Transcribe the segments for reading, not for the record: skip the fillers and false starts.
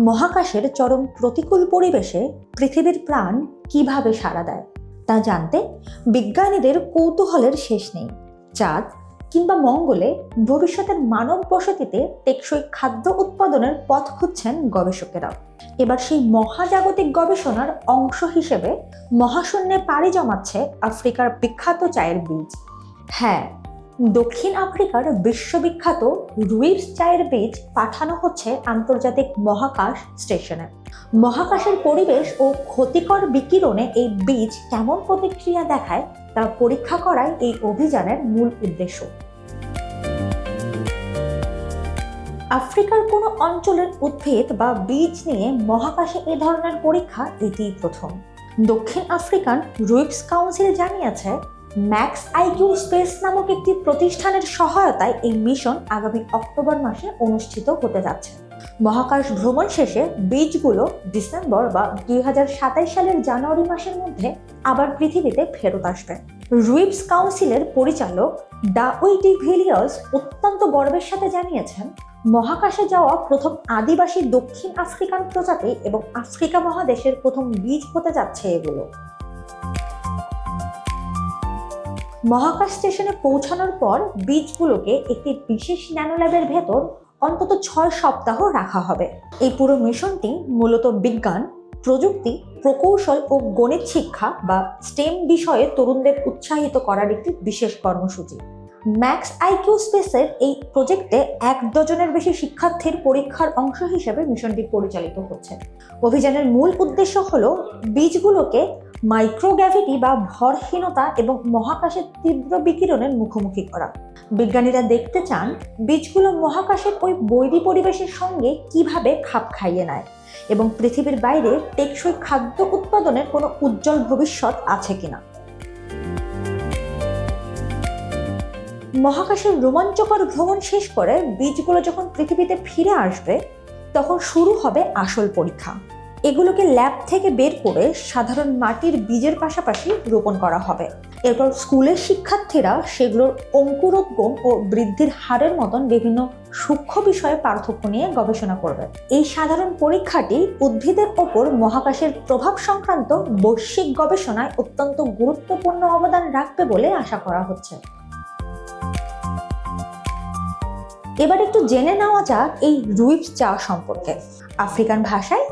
মহাকাশের চরম প্রতিকূল পরিবেশে পৃথিবীর প্রাণ কিভাবে সাড়া দেয় তা জানতে বিজ্ঞানীদের কৌতূহলের শেষ নেই। চাঁদ কিংবা মঙ্গলে ভবিষ্যতের মানব বসতিতে টেকসই খাদ্য উৎপাদনের পথ খুঁজছেন গবেষকেরা। এবার সেই মহাজাগতিক গবেষণার অংশ হিসেবে মহাশূন্যে পাড়ি জমাচ্ছে আফ্রিকার বিখ্যাত চায়ের বীজ। হ্যাঁ, দক্ষিণ আফ্রিকার বিশ্ববিখ্যাত রুইপস চায়ের বীজ পাঠানো হচ্ছে আন্তর্জাতিক মহাকাশ স্টেশনে। মহাকাশের পরিবেশ ও ক্ষতিকর বিকিরণে এই বীজ কেমন প্রতিক্রিয়া দেখায় তা পরীক্ষা করাই এই অভিযানের মূল উদ্দেশ্য। আফ্রিকার কোনো অঞ্চলের উদ্ভিদ বা বীজ নিয়ে মহাকাশে এ ধরনের পরীক্ষা এটিই প্রথম। দক্ষিণ আফ্রিকান রুইপস কাউন্সিল জানিয়েছে, ম্যাক্স আইকিউ স্পেস নামক একটি প্রতিষ্ঠানের সহায়তায় এই মিশন আগামী অক্টোবর মাসে অনুষ্ঠিত হতে যাচ্ছে। মহাকাশ ভ্রমণ শেষে বীজগুলো ডিসেম্বর বা 2027 সালের জানুয়ারি মাসের মধ্যে আবার পৃথিবীতে ফেরত আসবে। রুইপস কাউন্সিলের পরিচালক ডাউই ডি ভিলিয়ার্স অত্যন্ত গর্বের সাথে জানিয়েছেন, মহাকাশে যাওয়া প্রথম আদিবাসী দক্ষিণ আফ্রিকান প্রজাতি এবং আফ্রিকা মহাদেশের প্রথম বীজ হতে যাচ্ছে এগুলো। মহাকাশ স্টেশনে পৌঁছানোর পর বীজগুলোকে একটি বিশেষ ন্যানোল্যাবের ভেতর অন্তত 6 সপ্তাহ রাখা হবে। এই পুরো মিশনটি মূলত বিজ্ঞান, প্রযুক্তি, প্রকৌশল ও গণিত শিক্ষা বা স্টেম বিষয়ে তরুণদের উৎসাহিত করার একটি বিশেষ কর্মসূচি। ম্যাক্স আইকিউ স্পেসের এই প্রজেক্টে 1 ডজনের বেশি শিক্ষার্থীর পরীক্ষার অংশ হিসেবে মিশনটি পরিচালিত হচ্ছে। অভিযানের মূল উদ্দেশ্য হলো বীজগুলোকে মাইক্রোগ্র্যাভিটি বা ভরহীনতা এবং মহাকাশের তীব্র বিকিরণের মুখোমুখি করা। বিজ্ঞানীরা দেখতে চান বীজগুলো মহাকাশের ওই বৈরী পরিবেশের সঙ্গে কিভাবে খাপ খাইয়ে নেয় এবং পৃথিবীর বাইরে টেকসই খাদ্য উৎপাদনের কোনো উজ্জ্বল ভবিষ্যৎ আছে কিনা। মহাকাশের রোমাঞ্চকর ভ্রমণ শেষ করে বীজগুলো যখন পৃথিবীতে ফিরে আসবে তখন শুরু হবে আসল পরীক্ষা। এগুলোকে ল্যাব থেকে বের করে সাধারণ মাটির বীজের পাশাপাশি রোপণ করা হবে। এরপর স্কুলের শিক্ষার্থীরা সেগুলোর অঙ্কুরোদ্গম ও বৃদ্ধির হারের মতন বিভিন্ন সূক্ষ্ম বিষয়ে পার্থক্য নিয়ে গবেষণা করবে। এই সাধারণ পরীক্ষাটি উদ্ভিদের ওপর মহাকাশের প্রভাব সংক্রান্ত বৈশ্বিক গবেষণায় অত্যন্ত গুরুত্বপূর্ণ অবদান রাখবে বলে আশা করা হচ্ছে। এবার একটু জেনে নেওয়া যাক এই রুইপস চা সম্পর্কে। আফ্রিকান ভাষায়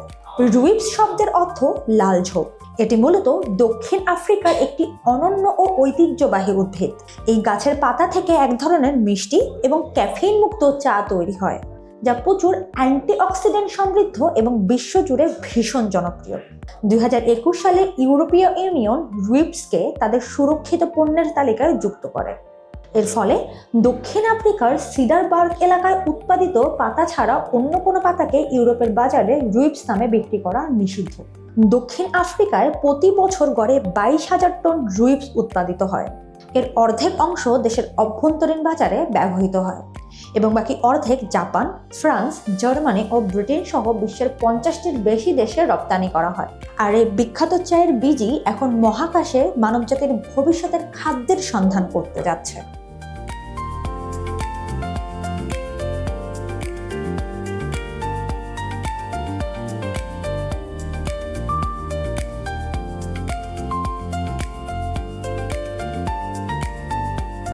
রুইপস শব্দের অর্থ লাল ঝোপ। এটি মূলত দক্ষিণ আফ্রিকার একটি অনন্য ও ঐতিহ্যবাহী উদ্ভিদ। এই গাছের পাতা থেকে এক ধরনের মিষ্টি এবং ক্যাফেইন মুক্ত চা তৈরি হয়, যা প্রচুর অ্যান্টিঅক্সিডেন্ট সমৃদ্ধ এবং বিশ্বজুড়ে ভীষণ জনপ্রিয়। 2021 সালে ইউরোপীয় ইউনিয়ন রুইপসকে তাদের সুরক্ষিত পণ্যের তালিকায় যুক্ত করে। এর ফলে দক্ষিণ আফ্রিকার সিডারবার্গ এলাকায় উৎপাদিত পাতা ছাড়া অন্য কোনো পাতাকে ইউরোপের বাজারে রুইপস নামে বিক্রি করা নিষিদ্ধ। দক্ষিণ আফ্রিকায় প্রতি বছর গড়ে 22,000 টন রুইপস উৎপাদিত হয়। এর অর্ধেক অংশ দেশের অভ্যন্তরীণ বাজারে ব্যবহৃত হয় এবং বাকি অর্ধেক জাপান, ফ্রান্স, জার্মানি ও ব্রিটেন সহ বিশ্বের 50টির বেশি দেশে রপ্তানি করা হয়। আর এই বিখ্যাত চায়ের বীজই এখন মহাকাশে মানবজাতির ভবিষ্যতের খাদ্যের সন্ধান করতে যাচ্ছে।